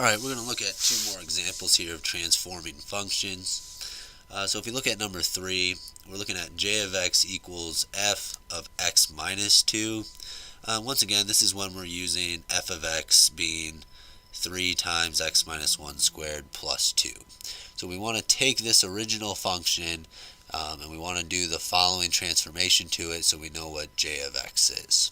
Alright, we're going to look at two more examples here of transforming functions. So if we look at number 3, we're looking at j of x equals f of x minus 2. Once again, this is when we're using f of x being 3 times x minus 1 squared plus 2. So we want to take this original function and we want to do the following transformation to it so we know what j of x is.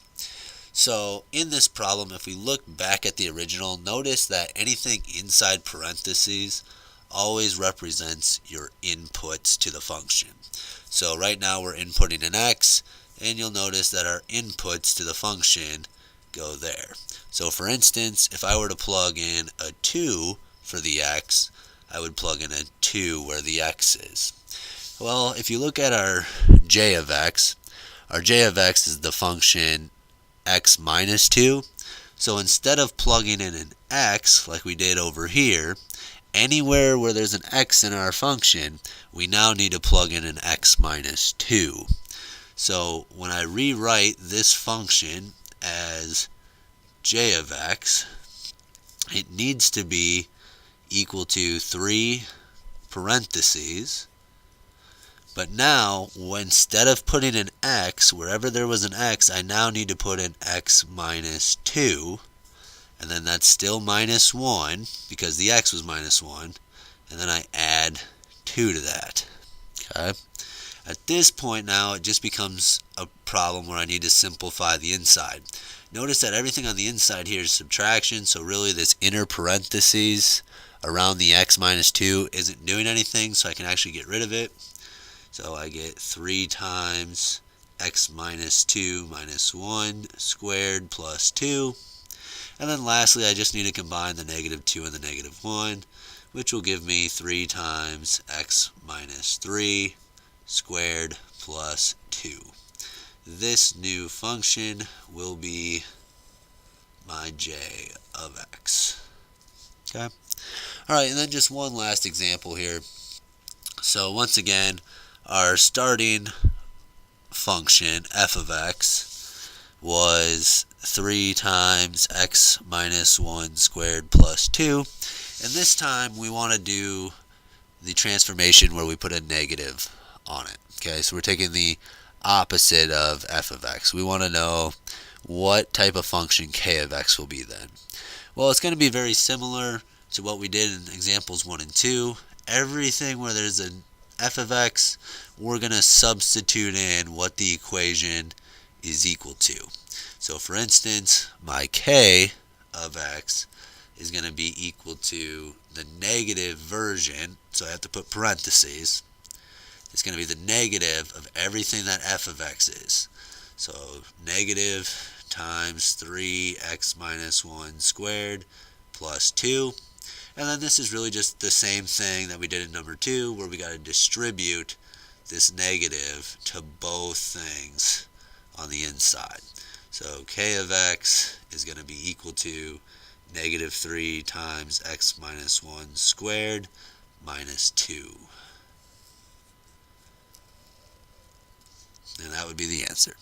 So in this problem, if we look back at the original, notice that anything inside parentheses always represents your inputs to the function. So right now we're inputting an x, and you'll notice that our inputs to the function go there. So for instance, if I were to plug in a 2 for the x, I would plug in a 2 where the x is. Well, if you look at our j of x is the function x minus 2. So instead of plugging in an x like we did over here, anywhere where there's an x in our function, we now need to plug in an x minus 2. So when I rewrite this function as j of x, it needs to be equal to 3 parentheses. But now, instead of putting an x, wherever there was an x, I now need to put an x minus 2. And then that's still minus 1, because the x was minus 1. And then I add 2 to that. Okay? At this point now, it just becomes a problem where I need to simplify the inside. Notice that everything on the inside here is subtraction, so really this inner parentheses around the x minus 2 isn't doing anything, so I can actually get rid of it. So I get 3 times x minus 2 minus 1 squared plus 2. And then lastly, I just need to combine the negative 2 and the negative 1, which will give me 3 times x minus 3 squared plus 2. This new function will be my j of x. Okay? Alright, and then just one last example here. So once again, our starting function, f of x, was 3 times x minus 1 squared plus 2. And this time we want to do the transformation where we put a negative on it. Okay, so we're taking the opposite of f of x. We want to know what type of function k of x will be then. Well, it's going to be very similar to what we did in examples 1 and 2. Everything where there's an f of x, we're going to substitute in what the equation is equal to. So for instance, my k of x is going to be equal to the negative version, so I have to put parentheses. It's going to be the negative of everything that f of x is. So negative times 3x minus 1 squared plus 2. And then this is really just the same thing that we did in number 2, where we got to distribute this negative to both things on the inside. So k of x is going to be equal to negative 3 times x minus 1 squared minus 2. And that would be the answer.